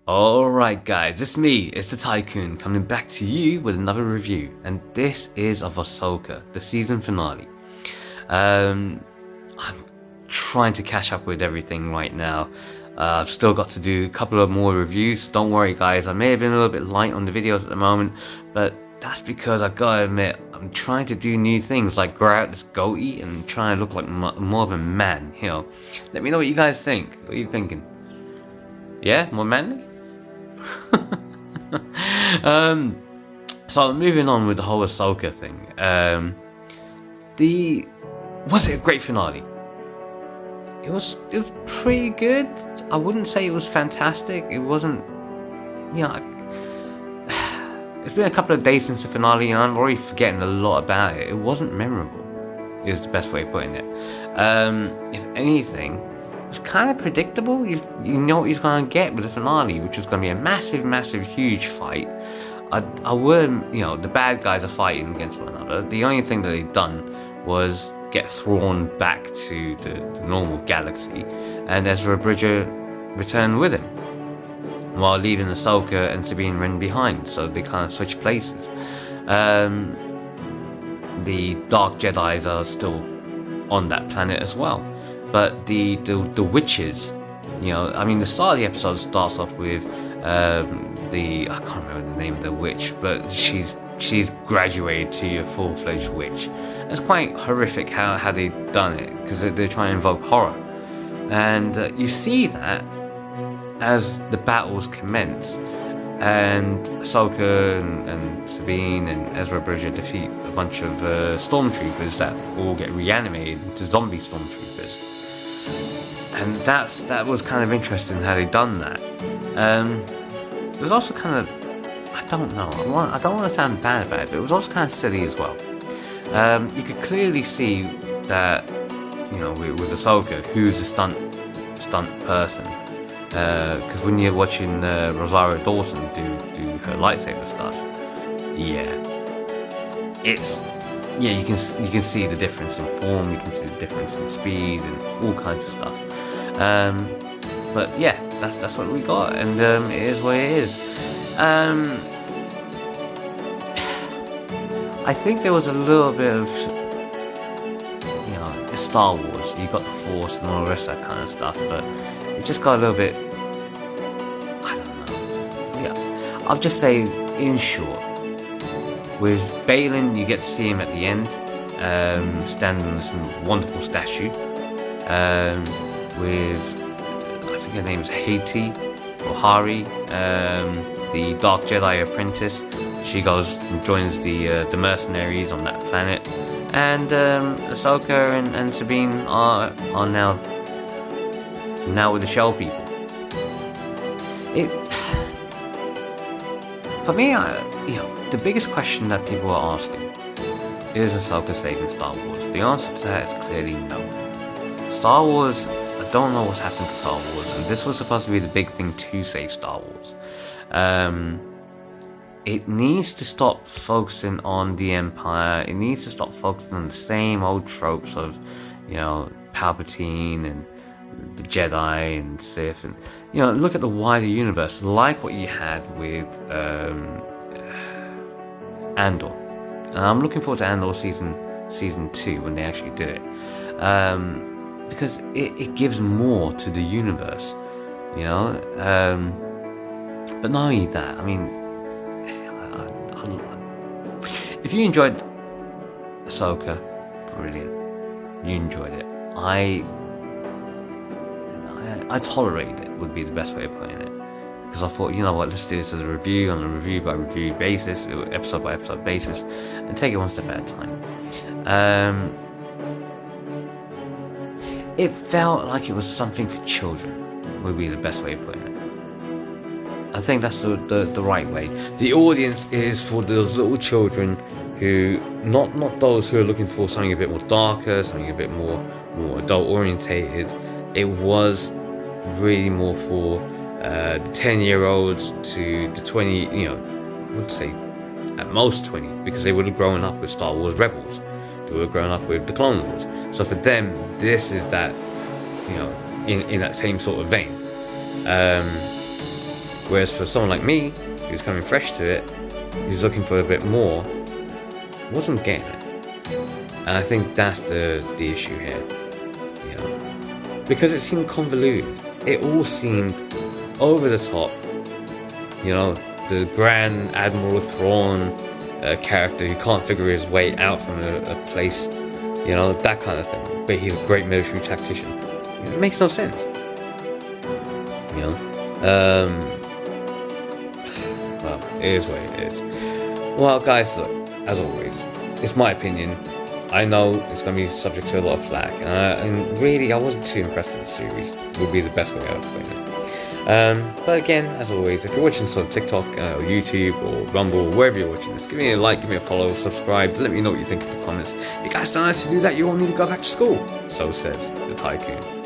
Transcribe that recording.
Alright guys, it's me, it's the Tycoon, coming back to you with another review, and this is of Ahsoka, the season finale. I'm trying to catch up with everything right now. I've still got to do a couple of more reviews. Don't worry guys, I may have been a little bit light on the videos at the moment, but that's because I've got to admit, I'm trying to do new things like grow out this goatee and try and look like more of a man, you know. Let me know what you guys think. What are you thinking? Yeah? More manly? So moving on with the whole Ahsoka thing. Was it a great finale? It was pretty good. I wouldn't say it was fantastic. It wasn't, you know. It's been a couple of days since the finale, and I'm already forgetting a lot about it. It wasn't memorable, is the best way of putting it. If anything, it's kind of predictable. You know what he's going to get with the finale, which is going to be a massive, huge fight. I wouldn't, you know, the bad guys are fighting against one another. The only thing that they've done was get thrown back to the normal galaxy, and Ezra Bridger returned with him, while leaving Ahsoka and Sabine Wren behind, so they kind of switch places. The Dark Jedis are still on that planet as well. But the witches, you know, I mean, the start of the episode starts off with I can't remember the name of the witch, but she's graduated to a full-fledged witch. It's quite horrific how they've done it, because they're trying to invoke horror, and you see that as the battles commence, and Ahsoka and Sabine and Ezra Bridger defeat a bunch of stormtroopers that all get reanimated into zombie stormtroopers. And that was kind of interesting how they done that. It was also kind of, I don't know, I don't want to sound bad about it, but it was also kind of silly as well. You could clearly see that, you know, with Ahsoka, who's a stunt person, because when you're watching Rosario Dawson do her lightsaber stuff, you can see the difference in form, you can see the difference in speed and all kinds of stuff. But yeah, that's what we got, and it is what it is. I think there was a little bit of, you know, it's Star Wars, you got the Force and all the rest of that kind of stuff, but it just got a little bit, I don't know. Yeah, I'll just say, in short, with Balin, you get to see him at the end, standing on this wonderful statue. With, I think her name is Haiti or Hari, the Dark Jedi apprentice. She goes and joins the mercenaries on that planet, and Ahsoka and Sabine are now with the Shell people. For me, you know, the biggest question that people are asking is Ahsoka saving Star Wars. The answer to that is clearly no. Star Wars, I don't know what's happened to Star Wars, and this was supposed to be the big thing to save Star Wars. It needs to stop focusing on the Empire. It needs to stop focusing on the same old tropes of, you know, Palpatine and the Jedi and Sith, and, you know, look at the wider universe, like what you had with Andor. And I'm looking forward to Andor season 2 when they actually do it, because it gives more to the universe, you know. But not only that, I mean, if you enjoyed Ahsoka, brilliant. You enjoyed it. I tolerated it, would be the best way of putting it, because I thought, you know what, let's do this as a review, on a review by review basis, episode by episode basis, and take it one step at a time. It felt like it was something for children, would be the best way of putting it. I think that's the right way. The audience is for those little children who, not those who are looking for something a bit more darker, something a bit more adult orientated. It was really more for the 10-year-olds to the 20, you know, I would say at most 20, because they would have grown up with Star Wars Rebels. They would have grown up with the Clone Wars. So for them, this is that, you know, in that same sort of vein. Whereas for someone like me, who's coming fresh to it, who's looking for a bit more, wasn't getting it. And I think that's the issue here, you know, because it seemed convoluted. It all seemed over the top. You know, the Grand Admiral Thrawn character who can't figure his way out from a place, you know, that kind of thing. But he's a great military tactician. It makes no sense. You know, well, it is what it is. Well, guys, look, as always, it's my opinion. I know it's going to be subject to a lot of flack, and really, I wasn't too impressed with the series. Would be the best way of putting it. But again, as always, if you're watching this on TikTok, or YouTube, or Rumble, wherever you're watching this, give me a like, give me a follow, subscribe, let me know what you think in the comments. If you guys don't know how to do that, you want me to go back to school. So says the Tycoon.